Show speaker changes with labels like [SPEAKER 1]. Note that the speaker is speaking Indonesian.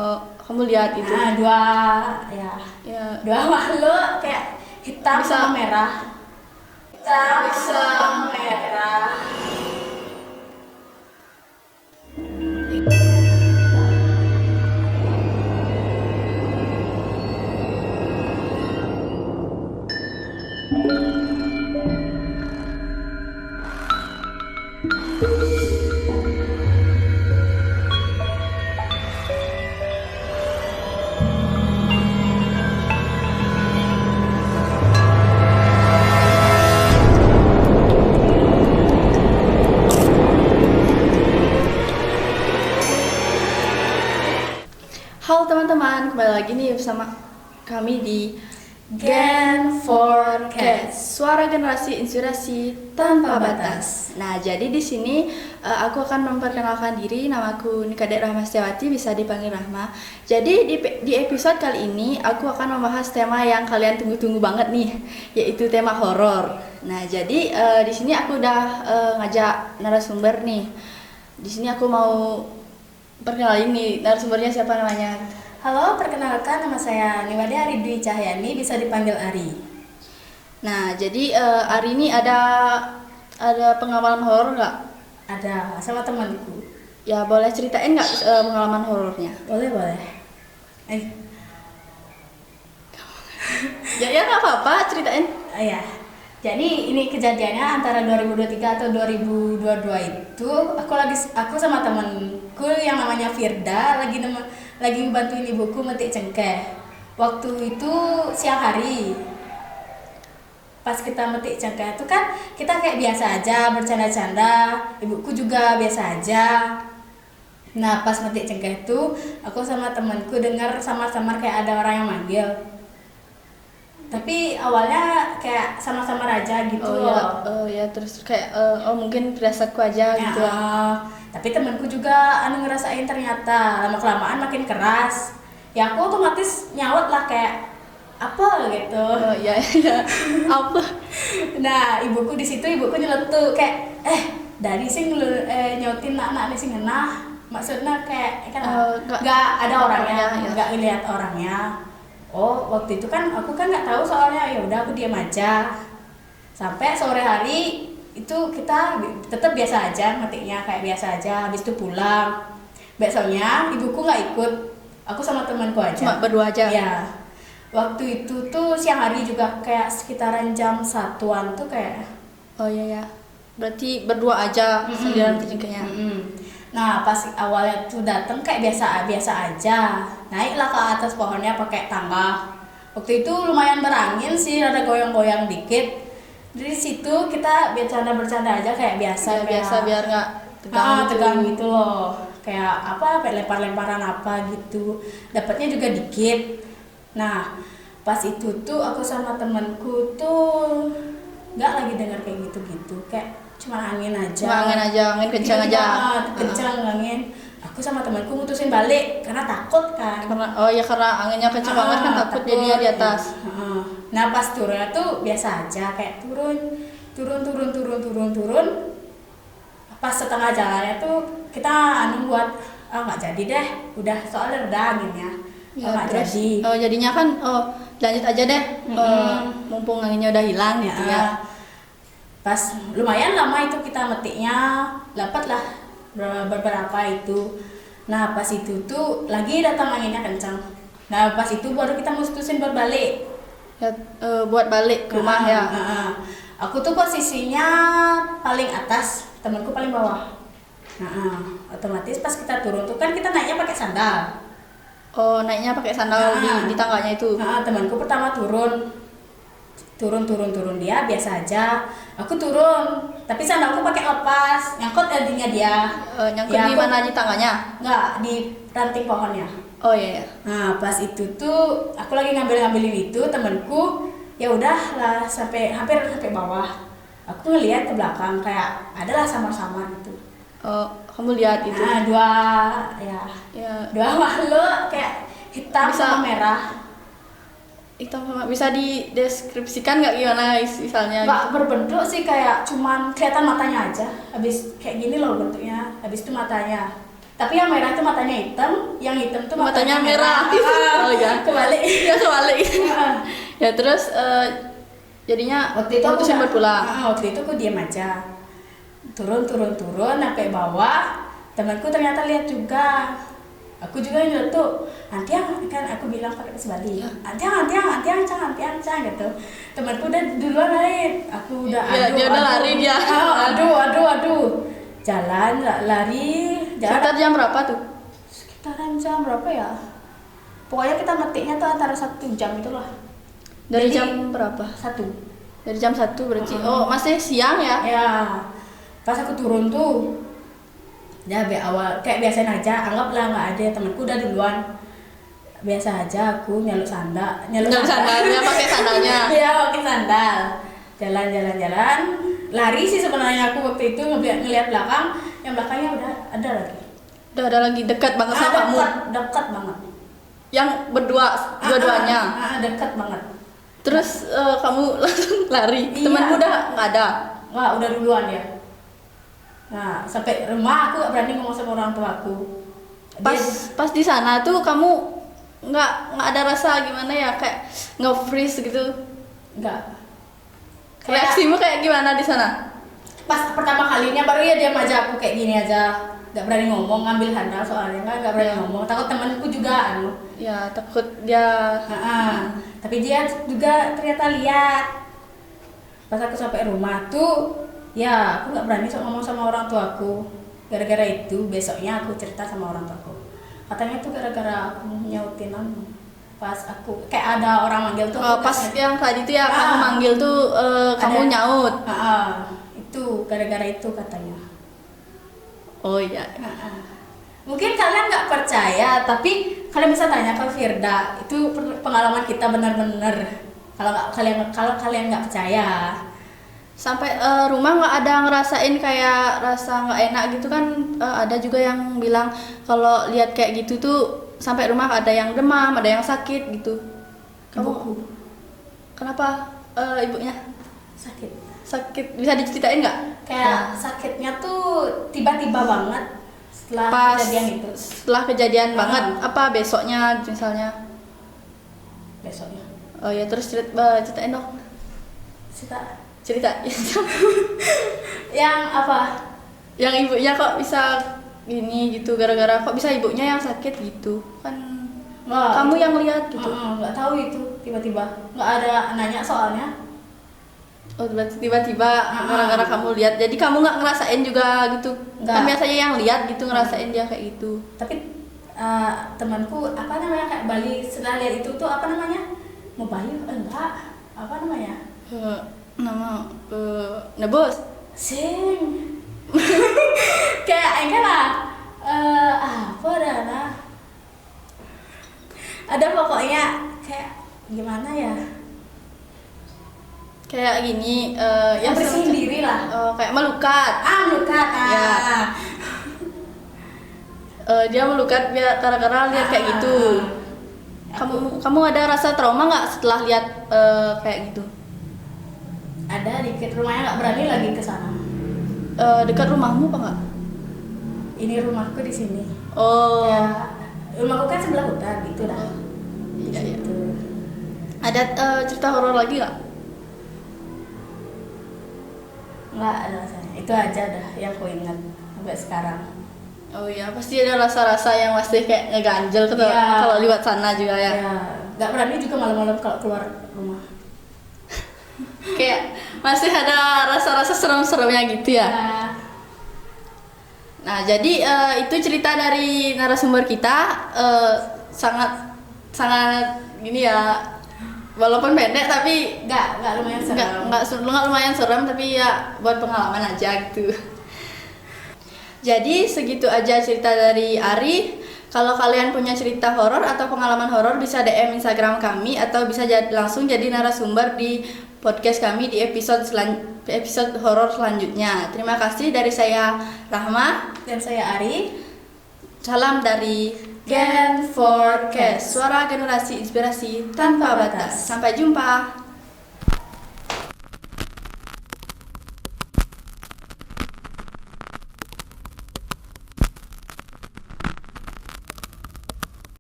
[SPEAKER 1] Kamu lihat itu?
[SPEAKER 2] Nah, dua makhluk kayak hitam sama merah. Hitam sama merah.
[SPEAKER 1] Halo teman-teman, kembali lagi nih bersama kami di Gen for Cats, suara generasi inspirasi tanpa batas. Nah, jadi di sini aku akan memperkenalkan diri. Namaku Nikadek Rahma Setiawati, bisa dipanggil Rahma. Jadi di episode kali ini aku akan membahas tema yang kalian tunggu-tunggu banget nih, yaitu tema horor. Nah, jadi di sini aku udah ngajak narasumber nih. Di sini aku mau perkenalin nih narasumbernya, siapa namanya?
[SPEAKER 2] Halo, perkenalkan nama saya Niwade Ari Dwi Cahyani, bisa dipanggil Ari.
[SPEAKER 1] Nah, jadi Ari ini ada pengalaman horor nggak?
[SPEAKER 2] Ada sama temanku.
[SPEAKER 1] Ya, boleh ceritain nggak pengalaman horornya?
[SPEAKER 2] Boleh.
[SPEAKER 1] Ya nggak apa-apa, ceritain.
[SPEAKER 2] Ya. Jadi ini kejadiannya antara 2023 atau 2022 itu aku sama temanku yang namanya Firda lagi bantuin ibuku metik cengkeh. Waktu itu siang hari. Pas kita metik cengkeh itu kan kita kayak biasa aja bercanda-canda, ibuku juga biasa aja. Nah, pas metik cengkeh itu aku sama temanku dengar samar-samar kayak ada orang yang manggil. Tapi awalnya kayak sama-sama aja gitu loh.
[SPEAKER 1] Ya, terus kayak mungkin firasatku aja
[SPEAKER 2] Ya,
[SPEAKER 1] gitu.
[SPEAKER 2] tapi temanku juga ngerasain ternyata lama-kelamaan makin keras. Ya aku otomatis nyaut lah kayak apa gitu.
[SPEAKER 1] Ya. Apa?
[SPEAKER 2] Nah, ibuku nyeletuk kayak dari sing nyautin anak sing ngenah. Maksudnya kayak kan nggak ada orangnya, nggak lihat orangnya. Oh, waktu itu kan aku kan nggak tahu soalnya, ya udah aku diam aja. Sampai sore hari itu kita tetap biasa aja metiknya kayak biasa aja. Habis itu pulang. Besoknya ibuku nggak ikut, aku sama temanku aja.
[SPEAKER 1] Cuma berdua aja.
[SPEAKER 2] Ya. Waktu itu tuh siang hari juga kayak sekitaran jam 1-an tuh kayak.
[SPEAKER 1] Oh iya ya. Berarti berdua aja sendirian cengkehnya.
[SPEAKER 2] Nah, pas awalnya tuh dateng kayak biasa aja. Naiklah ke atas pohonnya pakai tangga. Waktu itu lumayan berangin sih, rada goyang-goyang dikit. Dari situ kita bercanda aja kayak biasa.
[SPEAKER 1] Ya, biasa biar nggak tegang.
[SPEAKER 2] Tegang gitu loh. Kayak apa, lempar-lemparan apa gitu. Dapatnya juga dikit. Nah, pas itu tuh aku sama temanku tuh nggak lagi dengar kayak gitu-gitu. Kayak cuma angin aja,
[SPEAKER 1] angin kencang aja.
[SPEAKER 2] Kencang angin. Aku sama temanku mutusin balik karena takut kan.
[SPEAKER 1] Karena anginnya kencang banget kan, takut jadinya di atas.
[SPEAKER 2] Nah, pas turunnya tuh biasa aja kayak turun. Pas setengah jalannya tuh kita buat nggak jadi deh, udah soalnya udah anginnya. Nggak jadi.
[SPEAKER 1] Jadinya kan lanjut aja deh. Mumpung anginnya udah hilang gitu ya.
[SPEAKER 2] Pas lumayan lama itu kita metiknya, dapatlah beberapa itu. Nah, pas itu tuh lagi datang anginnya kencang. Nah, pas itu baru kita mutusin buat balik.
[SPEAKER 1] Ya, buat balik ke rumah ya.
[SPEAKER 2] Aku tuh posisinya paling atas, temanku paling bawah. Otomatis pas kita turun tuh kan kita naiknya pakai sandal.
[SPEAKER 1] Oh, naiknya pakai sandal di tangganya itu.
[SPEAKER 2] Temanku pertama turun dia biasa aja. Aku turun, tapi sandalku pakai lepas, nyangkut endingnya dia.
[SPEAKER 1] Nyangkut di mana, di tangganya?
[SPEAKER 2] Enggak, di ranting pohonnya.
[SPEAKER 1] Oh iya.
[SPEAKER 2] Nah, pas itu tuh aku lagi ngambilin itu, temanku ya udah lah hampir sampai bawah. Aku ngelihat ke belakang kayak adalah samar-samar gitu.
[SPEAKER 1] Oh, kamu lihat itu?
[SPEAKER 2] Dua makhluk kayak hitam sama merah.
[SPEAKER 1] Bisa dideskripsikan nggak gimana misalnya?
[SPEAKER 2] Nggak berbentuk sih, kayak cuman kelihatan matanya aja. Habis kayak gini loh bentuknya. Habis itu matanya. Tapi yang merah tuh matanya hitam, yang hitam tuh
[SPEAKER 1] Matanya merah. Oh ya.
[SPEAKER 2] Kebalik.
[SPEAKER 1] Ya kebalik. Ya terus jadinya
[SPEAKER 2] Waktu itu aku
[SPEAKER 1] mutusin buat pulang.
[SPEAKER 2] waktu itu aku diam aja. Turun sampai bawah. Temanku ternyata lihat juga. Aku juga nyuruh tuh, Antiang, kan aku bilang pakai bahasa Bali. Antiang, cang gitu. Temanku udah duluan lari. Aku udah
[SPEAKER 1] Dia udah lari dia.
[SPEAKER 2] Aduh. Jalan lari.
[SPEAKER 1] Sekitar jam berapa tuh?
[SPEAKER 2] Sekitaran jam berapa ya? Pokoknya kita metiknya tuh antara 1 jam itulah.
[SPEAKER 1] Dari
[SPEAKER 2] Jadi,
[SPEAKER 1] jam berapa?
[SPEAKER 2] 1.
[SPEAKER 1] Dari jam 1 berarti. Oh, masih siang ya?
[SPEAKER 2] Ya, pas aku turun tuh, ya awal kayak biasa aja, anggaplah nggak ada, temanku udah duluan. Biasa aja aku nyaluk
[SPEAKER 1] Sandalnya pakai sandalnya.
[SPEAKER 2] Iya, pakai sandal. Jalan, lari sih sebenarnya aku waktu itu ngeliat belakang, yang belakangnya udah ada lagi.
[SPEAKER 1] Udah ada lagi dekat banget sama kamu.
[SPEAKER 2] Dekat banget.
[SPEAKER 1] Yang berdua, dua-duanya.
[SPEAKER 2] Dekat banget.
[SPEAKER 1] Terus kamu langsung lari.
[SPEAKER 2] Iya.
[SPEAKER 1] Temanmu udah nggak ada.
[SPEAKER 2] Nggak, udah duluan ya. Nah, sampai rumah aku gak berani ngomong sama orang tua aku.
[SPEAKER 1] Pas di sana tuh kamu nggak ada rasa gimana ya, kayak nge-freeze gitu.
[SPEAKER 2] Enggak.
[SPEAKER 1] Reaksimu kayak gimana di sana?
[SPEAKER 2] Pas pertama kalinya baru ya diam aja, aku kayak gini aja. Gak berani ngomong, ngambil handal soalnya kan gak berani ngomong. Takut temanku juga
[SPEAKER 1] Ya takut dia.
[SPEAKER 2] Tapi dia juga ternyata lihat. Pas aku sampai rumah tuh, ya aku gak berani ngomong sama orang tuaku. Gara-gara itu besoknya aku cerita sama orang tuaku. Katanya tuh gara-gara aku nyautin pas aku kayak ada orang manggil tuh.
[SPEAKER 1] Pas yang tadi tuh ya kamu manggil tuh kamu nyaut.
[SPEAKER 2] Itu gara-gara itu katanya.
[SPEAKER 1] Oh iya.
[SPEAKER 2] Mungkin kalian nggak percaya, tapi kalian bisa tanya ke Firda. Itu pengalaman kita benar-benar. Kalau kalian nggak percaya,
[SPEAKER 1] Sampai rumah nggak ada ngerasain kayak rasa nggak enak gitu kan. Ada juga yang bilang kalau lihat kayak gitu tuh sampai rumah ada yang demam, ada yang sakit gitu.
[SPEAKER 2] ibuku
[SPEAKER 1] Kenapa ibunya
[SPEAKER 2] sakit.
[SPEAKER 1] bisa diceritain nggak?
[SPEAKER 2] Kayak sakitnya tuh tiba-tiba banget setelah
[SPEAKER 1] Pas
[SPEAKER 2] kejadian itu.
[SPEAKER 1] setelah kejadian banget, apa besoknya misalnya?
[SPEAKER 2] Besoknya.
[SPEAKER 1] Oh ya, terus ceritain dong. Cerita.
[SPEAKER 2] Yang apa?
[SPEAKER 1] Yang ibunya kok bisa gini gitu, gara-gara kok bisa ibunya yang sakit gitu kan? Kamu yang lihat gitu?
[SPEAKER 2] Nggak tahu itu tiba-tiba. Nggak ada nanya soalnya.
[SPEAKER 1] Oh, tiba-tiba gara-gara kamu lihat, jadi kamu nggak ngerasain juga gitu?
[SPEAKER 2] Nggak.
[SPEAKER 1] Kan biasanya yang lihat gitu ngerasain dia kayak gitu.
[SPEAKER 2] Tapi temanku apa namanya kayak Bali setelah lihat itu tuh apa namanya? Mobayu enggak? Apa namanya?
[SPEAKER 1] Nama nebus.
[SPEAKER 2] Sing. Kayak enggak lah. Apa dah? Ada pokoknya kayak gimana ya?
[SPEAKER 1] Kayak gini,
[SPEAKER 2] Yang bersihin diri lah.
[SPEAKER 1] kayak melukat.
[SPEAKER 2] Melukat.
[SPEAKER 1] Ya. Dia melukat gara-gara lihat kayak gitu. Kamu ada rasa trauma nggak setelah lihat kayak gitu?
[SPEAKER 2] Ada dikit, rumahnya nggak berani lagi ke sana.
[SPEAKER 1] Dekat rumahmu apa nggak?
[SPEAKER 2] Ini rumahku di sini.
[SPEAKER 1] Oh.
[SPEAKER 2] Ya, rumahku kan sebelah hutan gitu dah.
[SPEAKER 1] Iya.
[SPEAKER 2] Gitu.
[SPEAKER 1] Ada cerita horor lagi nggak?
[SPEAKER 2] Nggak ada rasanya. Itu aja dah yang ku ingat sampai sekarang.
[SPEAKER 1] Oh iya, pasti ada rasa-rasa yang masih kayak ngeganjel gitu
[SPEAKER 2] Iya.
[SPEAKER 1] kalau lewat sana juga ya.
[SPEAKER 2] Ya, nggak berani juga malam-malam kalau keluar rumah.
[SPEAKER 1] Kayak masih ada rasa-rasa serem-seremnya gitu ya.
[SPEAKER 2] Ya.
[SPEAKER 1] Nah, jadi itu cerita dari narasumber kita, sangat gini ya. Walaupun pendek tapi
[SPEAKER 2] Nggak lumayan serem.
[SPEAKER 1] nggak lumayan serem, tapi ya buat pengalaman aja gitu. Jadi segitu aja cerita dari Ari. Kalau kalian punya cerita horor atau pengalaman horor bisa DM Instagram kami atau bisa langsung jadi narasumber di podcast kami di episode horor selanjutnya. Terima kasih dari saya Rahma
[SPEAKER 2] Dan saya Ari.
[SPEAKER 1] Salam dari Gen4Cast, suara generasi inspirasi tanpa batas. Sampai jumpa.